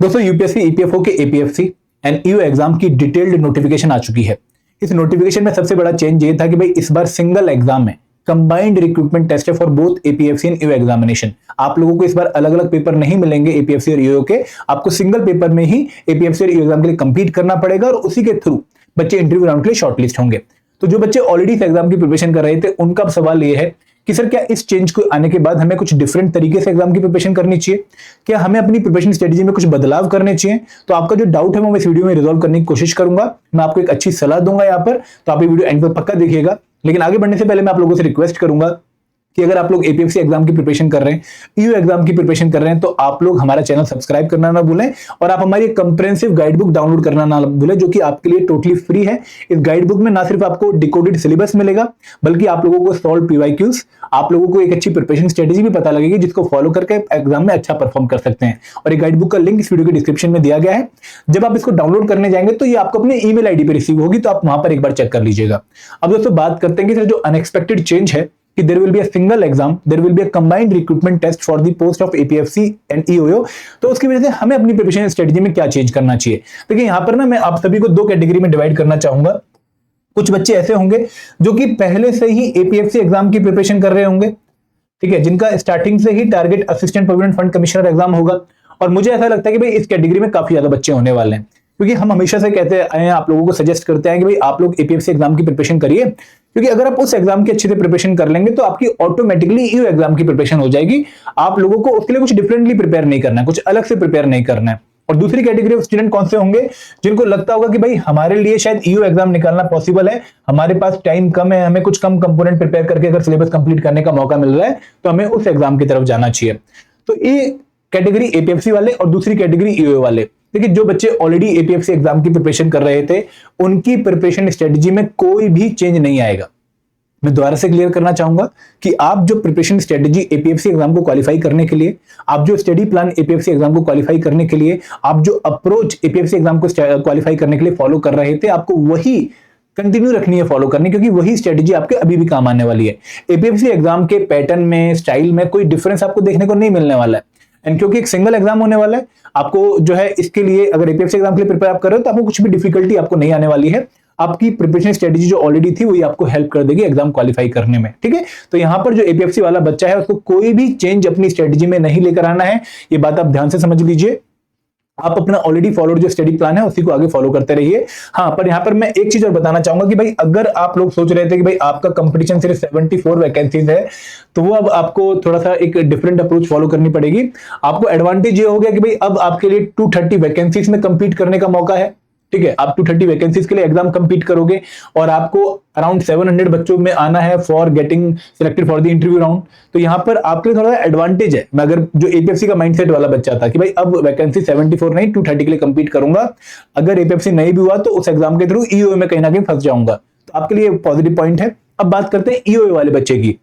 दोस्तों UPSC EPFO के APFC and EO exam की डिटेल्ड नोटिफिकेशन आ चुकी है। इस नोटिफिकेशन में सबसे बड़ा चेंज ये था कि भाई इस बार सिंगल एग्जाम में कंबाइंड रिक्रूटमेंट टेस्ट है for both APFC and EO examination. आप लोगों को इस बार अलग अलग पेपर नहीं मिलेंगे एपीएफसी और ईओ के, आपको सिंगल पेपर में ही एपीएफसी और ईओ एग्जाम के लिए कंप्लीट करना पड़ेगा और उसी के थ्रू बच्चे इंटरव्यू राउंड के लिए शॉर्टलिस्ट होंगे। तो जो बच्चे ऑलरेडी इस एग्जाम की प्रिपरेशन कर रहे थे उनका सवाल ये है कि सर क्या इस चेंज को आने के बाद हमें कुछ डिफरेंट तरीके से एग्जाम की प्रिपरेशन करनी चाहिए, क्या हमें अपनी प्रिपरेशन स्ट्रेटजी में कुछ बदलाव करने चाहिए। तो आपका जो डाउट है वो मैं इस वीडियो में रिजॉल्व करने की कोशिश करूंगा। मैं आपको एक अच्छी सलाह दूंगा यहाँ पर, तो आप ये वीडियो एंड तक पक्का देखिएगा। लेकिन आगे बढ़ने से पहले मैं आप लोगों से रिक्वेस्ट करूंगा कि अगर आप लोग एपीएफसी एग्जाम की प्रिपरेशन कर रहे हैं, ईओ एग्जाम की प्रिपरेशन कर रहे हैं, तो आप लोग हमारा चैनल सब्सक्राइब करना ना भूलें और आप हमारी कंप्रेहेंसिव गाइड बुक डाउनलोड करना ना भूलें, जो कि आपके लिए टोटली फ्री है। इस गाइड बुक में ना सिर्फ आपको डिकोडेड सिलेबस मिलेगा बल्कि आप लोगों को सॉल्व पीवाईक्यूज, आप लोगों को एक अच्छी प्रिपरेशन स्ट्रेटेजी भी पता लगेगी जिसको फॉलो करके एग्जाम में अच्छा परफॉर्म कर सकते हैं। और ये गाइड बुक का लिंक इस वीडियो के डिस्क्रिप्शन में दिया गया है। जब आप इसको डाउनलोड करने जाएंगे तो ये आपको अपने ईमेल आईडी पर रिसीव होगी, तो आप वहां पर एक बार चेक कर लीजिएगा। अब दोस्तों बात करते हैं कि जो अनएक्सपेक्टेड चेंज है कि there will be a single exam, there will be a combined recruitment test for the post of APFC and EOO। तो उसकी वजह से हमें अपनी प्रिपरेशन स्ट्रेटजी में क्या चेंज करना चाहिए। देखिए यहाँ पर ना मैं आप सभी को दो कैटेगरी में डिवाइड करना चाहूंगा। कुछ बच्चे ऐसे होंगे जो कि पहले से ही एपीएफसी एग्जाम की प्रिपरेशन कर रहे होंगे, ठीक है, जिनका स्टार्टिंग से ही target assistant provident fund commissioner exam होगा। और मुझे ऐसा लगता है कि भाई इस कैटेगरी में काफी ज्यादा बच्चे होने वाले हैं, क्योंकि हम हमेशा से कहते आए हैं, आप लोगों को सजेस्ट करते हैं कि भाई आप लोग एपीएफसी एग्जाम की प्रिपरेशन करिए, क्योंकि अगर आप उस एग्जाम की अच्छे से प्रिपरेशन कर लेंगे तो आपकी ऑटोमेटिकली ईओ एग्जाम की प्रिपरेशन हो जाएगी। आप लोगों को उसके लिए कुछ डिफरेंटली प्रिपेयर नहीं करना है, कुछ अलग से प्रिपेयर नहीं करना है। और दूसरी कैटेगरी ऑफ स्टूडेंट कौन से होंगे, जिनको लगता होगा कि भाई हमारे लिए शायद ईओ एग्जाम निकालना पॉसिबल है, हमारे पास टाइम कम है, हमें कुछ कम कंपोनेंट प्रिपेयर करके अगर सिलेबस कंप्लीट करने का मौका मिल रहा है तो हमें उस एग्जाम की तरफ जाना चाहिए। तो ये कैटेगरी एपीएफसी वाले और दूसरी कैटेगरी ईओ वाले। देखिए जो बच्चे ऑलरेडी एपीएफसी एग्जाम की प्रिपरेशन कर रहे थे उनकी प्रिपरेशन स्ट्रेटजी में कोई भी चेंज नहीं आएगा। मैं दोबारा से क्लियर करना चाहूंगा कि आप जो प्रिपरेशन स्ट्रेटजी एपीएफसी एग्जाम को क्वालिफाई करने के लिए, आप जो स्टडी प्लान एपीएफसी एग्जाम को क्वालिफाई करने के लिए, आप जो अप्रोच एपीएफसी एग्जाम को क्वालिफाई करने के लिए फॉलो कर रहे थे, आपको वही कंटिन्यू रखनी है फॉलो करनी, क्योंकि वही स्ट्रेटजी आपके अभी भी काम आने वाली है। एपीएफसी एग्जाम के पैटर्न में, स्टाइल में कोई डिफरेंस आपको देखने को नहीं मिलने वाला है। एंड क्योंकि एक सिंगल एग्जाम होने वाला है, आपको जो है इसके लिए अगर एपीएफसी एग्जाम के लिए प्रिपेयर आप कर रहे हो तो आपको कुछ भी डिफिकल्टी आपको नहीं आने वाली है। आपकी प्रिपरेशन स्ट्रेटजी जो ऑलरेडी थी वही आपको हेल्प कर देगी एग्जाम क्वालिफाई करने में, ठीक है। तो यहां पर जो एपीएफसी वाला बच्चा है उसको कोई भी चेंज अपनी स्ट्रेटजी में नहीं लेकर आना है, ये बात आप ध्यान से समझ लीजिए। आप अपना ऑलरेडी फॉलोड जो स्टडी प्लान है उसी को आगे फॉलो करते रहिए। हाँ, पर यहाँ पर मैं एक चीज और बताना चाहूंगा कि भाई अगर आप लोग सोच रहे थे कि भाई आपका कंपटीशन सिर्फ 74 वैकेंसीज है, तो वो अब आपको थोड़ा सा एक डिफरेंट अप्रोच फॉलो करनी पड़ेगी। आपको एडवांटेज ये हो गया कि भाई अब आपके लिए 230 वैकेंसीज में कंपीट करने का मौका है, ठीक है। आप 230 वैकेंसीज के लिए एग्जाम कंपीट करोगे और आपको अराउंड 700 बच्चों में आना है for getting selected for the interview round. तो यहां पर आपके लिए थोड़ा एडवांटेज है। मैं अगर जो एपीएफसी का माइंडसेट वाला बच्चा था कि भाई अब वैकेंसी 74 नहीं 230 के लिए कंपीट करूंगा, अगर एपीएफसी नहीं भी हुआ तो उस एग्जाम के थ्रू ईओ में कहीं ना कहीं फंस जाऊंगा, तो आपके लिए पॉजिटिव पॉइंट है। अब बात करते हैं ईओ वाले बच्चे की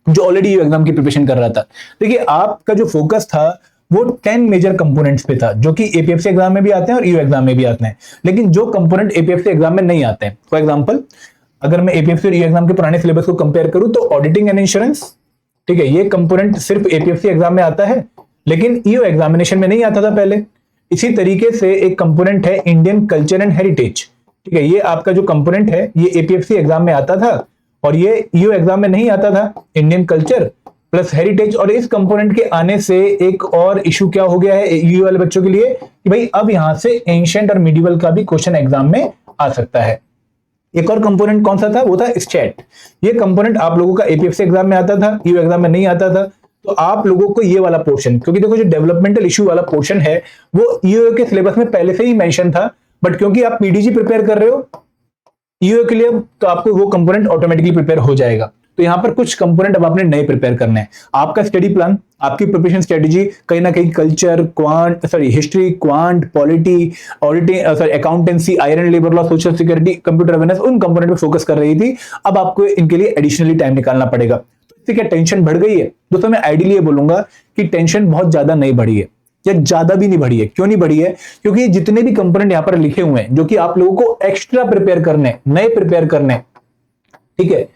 जो ऑलरेडी एग्जाम की प्रिपरेशन कर रहा था। देखिए आपका जो फोकस था वो 10 मेजर कंपोनेंट्स पे था, जो कि एपीएफसी एग्जाम में भी आते हैं और ईओ एग्जाम में भी आते हैं, लेकिन जो कंपोनेंट एपीएफसी एग्जाम में नहीं आते हैं। फॉर एग्जांपल अगर मैं एपीएफसी और ईओ एग्जाम के पुराने सिलेबस को कंपेयर करूं तो ऑडिटिंग एंड इंश्योरेंस, ठीक है, ये कंपोनेंट सिर्फ एपीएफसी एग्जाम में आता है लेकिन ईओ एग्जामिनेशन में नहीं आता था पहले। इसी तरीके से एक कंपोनेंट है इंडियन कल्चर एंड हेरिटेज, ठीक है, ये आपका जो कंपोनेंट है ये एपीएफसी एग्जाम में आता था और ये ईओ एग्जाम में नहीं आता था। इंडियन कल्चर प्लस हेरिटेज, और इस कंपोनेंट के आने से एक और इशू क्या हो गया है ईओ वाले बच्चों के लिए कि भाई अब यहां से एंशिएंट और मिडिवल का भी क्वेश्चन एग्जाम में आ सकता है। एक और कंपोनेंट कौन सा था, वो था स्टैट। ये कंपोनेंट आप लोगों का एपीएफसी एग्जाम में आता था, ईओ एग्जाम में नहीं आता था। तो आप लोगों को ये वाला पोर्शन, क्योंकि देखो जो डेवलपमेंटल इशू वाला पोर्शन है वो ईओ के सिलेबस में पहले से ही मेंशन था, बट क्योंकि आप पीडीजी प्रिपेयर कर रहे हो ईओ के लिए तो आपको वो कंपोनेंट ऑटोमेटिकली प्रिपेयर हो जाएगा। तो यहां पर कुछ कंपोनेंट अब आपने नए प्रिपेयर करने हैं। आपका स्टडी प्लान, आपकी प्रिपरेशन स्ट्रेटजी कहीं ना कहीं culture, history, quant, polity, auditing, accountancy, iron labour law, social security, computer awareness, उन कंपोनेंट पे फोकस कर रही थी। अब आपको इनके लिए एडिशनली टाइम निकालना पड़ेगा। तो इससे क्या टेंशन बढ़ गई है दोस्तों? मैं आइडियली ये बोलूंगा कि टेंशन बहुत ज्यादा नहीं बढ़ी है या ज्यादा भी नहीं बढ़ी है। क्यों नहीं बढ़ी है? क्योंकि जितने भी कंपोनेंट यहां पर लिखे हुए हैं जो कि आप लोगों को एक्स्ट्रा प्रिपेयर करने, नए प्रिपेयर करने, ठीक है,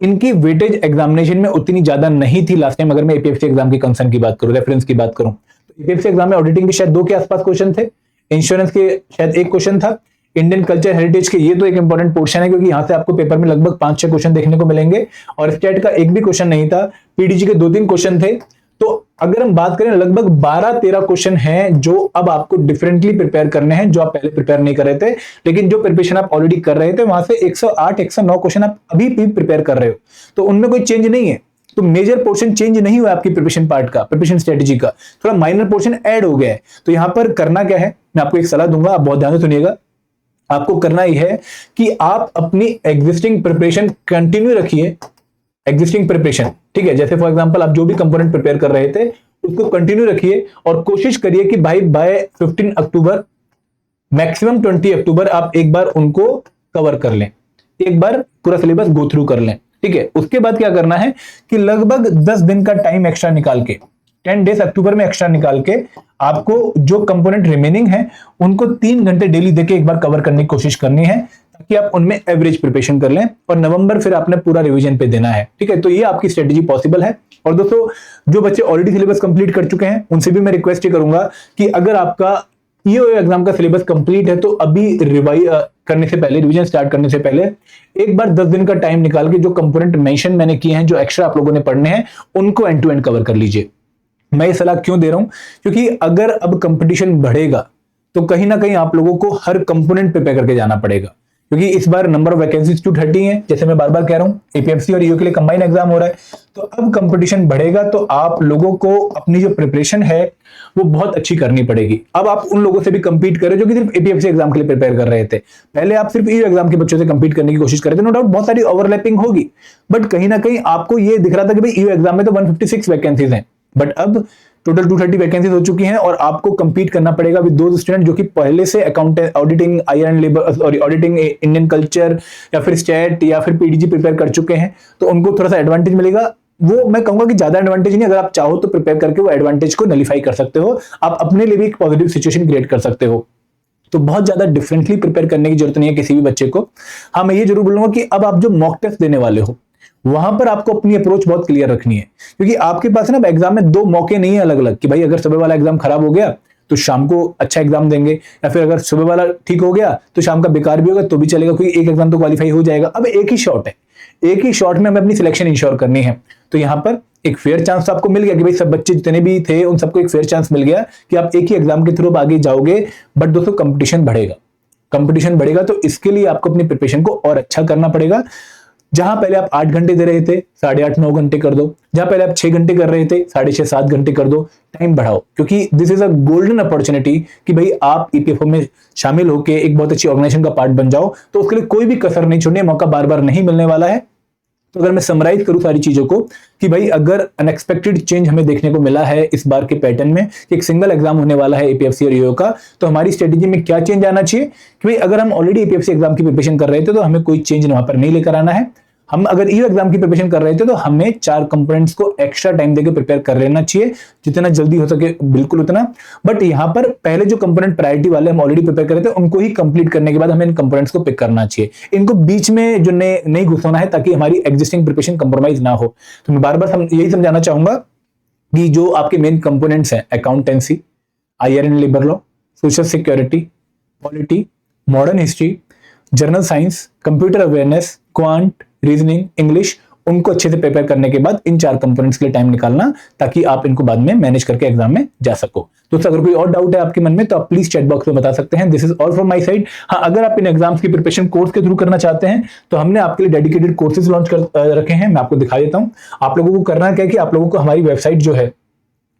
इनकी वेटेज एग्जामिनेशन में उतनी ज्यादा नहीं थी लास्ट टाइम। अगर मैं एपीएफसी एग्जाम की कंसर्न की बात करूं, रेफरेंस की बात करूं, तो एपीएफसी एग्जाम में ऑडिटिंग के शायद 2 के आसपास क्वेश्चन थे, इंश्योरेंस के शायद 1 क्वेश्चन था, इंडियन कल्चर हेरिटेज के ये तो एक इंपॉर्टेंट पोर्शन है क्योंकि यहाँ से आपको पेपर में लगभग 5-6 क्वेश्चन देखने को मिलेंगे, और स्टेट का एक भी क्वेश्चन नहीं था, पीडीजी के 2-3 क्वेश्चन थे। तो अगर हम बात करें लगभग 12-13 क्वेश्चन हैं जो अब आपको डिफरेंटली प्रिपेयर करने हैं, जो आप पहले प्रिपेयर नहीं कर रहे थे, लेकिन जो प्रिपरेशन आप ऑलरेडी कर रहे थे वहां से 108-109 क्वेश्चन आप अभी भी प्रिपेयर कर रहे हो, तो उनमें कोई चेंज नहीं है। तो मेजर पोर्शन चेंज नहीं हुआ आपकी प्रिपरेशन पार्ट का, प्रिपरेशन स्ट्रेटेजी का, थोड़ा माइनर पोर्शन ऐड हो गया है। तो यहां पर करना क्या है, मैं आपको एक सलाह दूंगा, आप बहुत ध्यान से सुनिएगा। आपको करना यह है कि आप अपनी एग्जिस्टिंग प्रिपरेशन कंटिन्यू रखिए, एग्जिस्टिंग प्रिपरेशन, ठीक है। जैसे फॉर एग्जांपल आप जो भी कंपोनेंट प्रिपेयर कर रहे थे उसको कंटिन्यू रखिए और कोशिश करिए कि भाई बाय 15 अक्टूबर मैक्सिमम 20 अक्टूबर आप एक बार उनको कवर कर लें, एक बार पूरा सिलेबस गो थ्रू कर लें, ठीक है। उसके बाद क्या करना है कि लगभग 10 दिन का टाइम एक्स्ट्रा निकाल के, 10 डेज अक्टूबर में एक्स्ट्रा निकाल के आपको जो कंपोनेंट रिमेनिंग है उनको 3 घंटे डेली देके एक बार कवर करने की कोशिश करनी है, ताकि आप उनमें एवरेज प्रिपरेशन कर लें और नवंबर फिर आपने पूरा रिवीजन पे देना है, ठीक है। तो ये आपकी स्ट्रेटेजी पॉसिबल है। और दोस्तों जो बच्चे ऑलरेडी सिलेबस कंप्लीट कर चुके हैं उनसे भी मैं रिक्वेस्ट ये करूंगा कि अगर आपका ईओ एग्जाम का सिलेबस कंप्लीट है तो अभी रिवाइज करने से पहले, रिवीजन स्टार्ट करने से पहले एक बार 10 दिन का टाइम निकाल के जो कंपोनेंट मेंशन मैंने किए हैं, जो एक्स्ट्रा आप लोगों ने पढ़ने हैं, उनको एंड टू एंड कवर कर लीजिए। मैं ये सलाह क्यों दे रहा हूं, क्योंकि अगर अब कंपटीशन बढ़ेगा तो कहीं ना कहीं आप लोगों को हर कंपोनेंट प्रिपेयर करके जाना पड़ेगा, क्योंकि इस बार नंबर ऑफ वैकेंसीज 230 है, जैसे मैं बार बार कह रहा हूं, एपीएफसी और ईओ के लिए कंबाइन एग्जाम हो रहा है। तो अब कंपटीशन बढ़ेगा तो आप लोगों को अपनी जो प्रिपरेशन है वो बहुत अच्छी करनी पड़ेगी। अब आप उन लोगों से भी कंपीट करें जो कि सिर्फ एपीएफसी एग्जाम के लिए प्रिपेयर कर रहे थे, पहले आप सिर्फ ईओ एग्जाम के बच्चों से कंपीट करने की कोशिश कर रहे थे। नो डाउट बहुत सारी ओवरलैपिंग होगी, बट कहीं ना कहीं आपको ये दिख रहा था कि भाई ईओ एग्जाम में तो 156 वैकेंसीज हैं, बट अब टोटल 230 वैकेंसीज हो चुकी हैं और आपको कंपीट करना पड़ेगा विद दोज स्टूडेंट जो कि पहले से accountant, auditing, IR labour, sorry auditing, Indian culture या फिर स्टेट या फिर पीडीजी प्रिपेयर कर चुके हैं। तो उनको थोड़ा सा एडवांटेज मिलेगा। वो मैं कहूंगा कि ज्यादा एडवांटेज नहीं, अगर आप चाहो तो प्रिपेयर करके वो एडवांटेज को नलीफाई कर सकते हो, आप अपने लिए भी एक पॉजिटिव सिचुएशन क्रिएट कर सकते हो। तो बहुत ज्यादा डिफरेंटली प्रिपेयर करने की जरूरत नहीं है किसी भी बच्चे को। हाँ, मैं ये जरूर बोलूंगा कि अब आप जो मॉक टेस्ट देने वाले हो वहां पर आपको अपनी अप्रोच बहुत क्लियर रखनी है, क्योंकि आपके पास ना एग्जाम में 2 मौके नहीं है अलग अलग, कि भाई अगर सुबह वाला एग्जाम खराब हो गया तो शाम को अच्छा एग्जाम देंगे, या फिर अगर सुबह वाला ठीक हो गया तो शाम का बेकार भी होगा तो भी चलेगा, क्योंकि एक एग्जाम तो क्वालिफाई हो जाएगा। अब एक ही शॉट है, एक ही शॉट में हमें अपनी सिलेक्शन इंश्योर करनी है। तो यहाँ पर एक फेयर चांस तो आपको मिल गया कि भाई सब बच्चे जितने भी थे उन सबको एक फेयर चांस मिल गया कि आप एक ही एग्जाम के थ्रू आगे जाओगे। बट दोस्तों कंपटीशन बढ़ेगा, कंपटीशन बढ़ेगा तो इसके लिए आपको अपनी प्रिपरेशन को और अच्छा करना पड़ेगा। जहां पहले आप 8 घंटे दे रहे थे 8.5-9 घंटे कर दो, जहां पहले आप 6 घंटे कर रहे थे 6.5-7 घंटे कर दो, टाइम बढ़ाओ, क्योंकि this is a golden opportunity कि भाई आप ईपीएफओ में शामिल होकर एक बहुत अच्छी ऑर्गेनाइजेशन का पार्ट बन जाओ। तो उसके लिए कोई भी कसर नहीं छोड़नी है, मौका बार बार नहीं मिलने वाला है। तो अगर मैं समराइज करूं सारी चीजों को कि भाई अगर अनएक्सपेक्टेड चेंज हमें देखने को मिला है इस बार के पैटर्न में कि एक सिंगल एग्जाम होने वाला है एपीएफसी और ईओ का, तो हमारी स्ट्रेटेजी में क्या चेंज आना चाहिए कि भाई अगर हम ऑलरेडी एपीएफसी एग्जाम की प्रिपरेशन कर रहे थे तो हमें कोई चेंज वहां पर नहीं लेकर आना है। हम अगर ईओ एग्जाम की प्रिपरेशन कर रहे थे तो हमें 4 कंपोनेंट्स को एक्स्ट्रा टाइम देकर प्रिपेयर कर लेना चाहिए, जितना जल्दी हो सके बिल्कुल उतना। बट यहां पर पहले जो कंपोनेंट प्रायोरिटी वाले हम ऑलरेडी प्रिपेयर कर रहे थे उनको ही कंप्लीट करने के बाद हमें इन कंपोनेंट्स को पिक करना चाहिए, इनको बीच में जो नहीं घुसाना है ताकि हमारी एग्जिस्टिंग प्रिपरेशन कंप्रोमाइज ना हो। तो मैं बार बार यही समझाना चाहूंगा कि जो आपके मेन कंपोनेंट्स हैं, accountancy, IR and labour law, social security, polity, modern history, general science, computer awareness, quant, reasoning, English, उनको अच्छे से प्रिपेयर करने के बाद इन 4 कंपोनेंट्स के लिए टाइम निकालना ताकि आप इनको बाद में मैनेज करके एग्जाम में जा सको। दोस्तों अगर कोई और डाउट है आपके मन में तो आप प्लीज चैट बॉक्स में बता सकते हैं। This is all from my side. हाँ, अगर आप इन एग्जाम्स की प्रिपरेशन कोर्स के थ्रू करना चाहते हैं तो हमने आपके लिए डेडिकेटेड कोर्सेज लॉन्च कर रखे हैं। मैं आपको दिखा देता हूँ। आप लोगों को करना क्या है कि आप लोगों को हमारी वेबसाइट जो है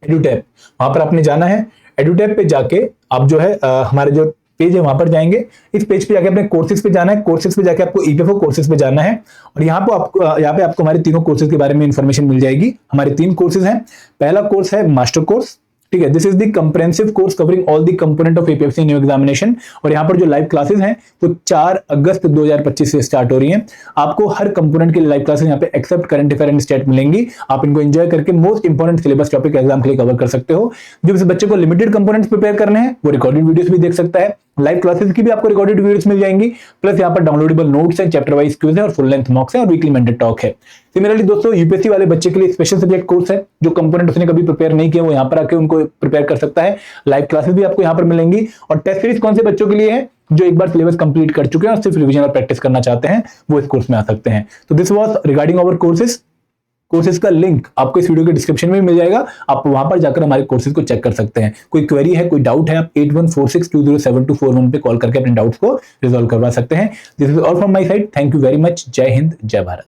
एडुटैप, वहां पर आपने जाना है। एडुटैप पे जाके आप जो है हमारे जो पेज है वहां पर जाएंगे। इस पेज पे जाके अपने कोर्सेज पे जाना है। कोर्सेज पे जाके आपको ईपीएफओ कोर्सेज पे जाना है और यहाँ पे आपको हमारे तीनों कोर्सेज के बारे में इंफॉर्मेशन मिल जाएगी। हमारे 3 कोर्सेज हैं। पहला कोर्स है मास्टर कोर्स, ठीक है। This is the comprehensive course covering all the component of APFC new examination. और यहाँ पर जो लाइव क्लासेस हैं वो 4 अगस्त 2025 से स्टार्ट हो रही हैं। आपको हर कंपोनेंट के लिए लाइव क्लासेस यहाँ पे except current affair and state मिलेंगी। आप इनको एंजॉय करके most important syllabus topic exam के लिए कवर कर सकते हो। जो इस बच्चे को लिमिटेड कंपोनेंट्स प्रिपेयर करने हैं वो रिकॉर्डेड वीडियोस भी देख सकता है। लाइव क्लासेस की भी आपको रिकॉर्डेड वीडियोस मिल जाएंगी, प्लस यहाँ पर डाउनलोडेबल नोट्स हैं, चैप्टर वाइज क्विज है और फुल लेंथ मॉक्स है और वीकली मेंटर टॉक है। सिमिलरली दोस्तों यूपीएससी वाले बच्चे के लिए स्पेशल सब्जेक्ट कोर्स है, जो कंपोनेंट उसने कभी प्रिपेयर नहीं किया वो यहाँ पर आके उनको प्रिपेयर कर सकता है। लाइव क्लासेस भी आपको यहाँ पर मिलेंगी। और टेस्ट सीरीज कौन से बच्चों के लिए है, जो एक बार सिलेबस कंप्लीट कर चुके हैं और सिर्फ रिवीजन और प्रैक्टिस करना चाहते हैं, वो इस कोर्स में आ सकते हैं। तो this was regarding our courses का लिंक आपको इस वीडियो के डिस्क्रिप्शन में मिल जाएगा, आप वहां पर जाकर हमारे कोर्सेज को चेक कर सकते हैं। कोई क्वेरी है, कोई डाउट है, आप 8146207241 पे कॉल करके अपने डाउट्स को रिजॉल्व करवा सकते हैं। This is all from my side. Thank you very much. जय हिंद, जय भारत।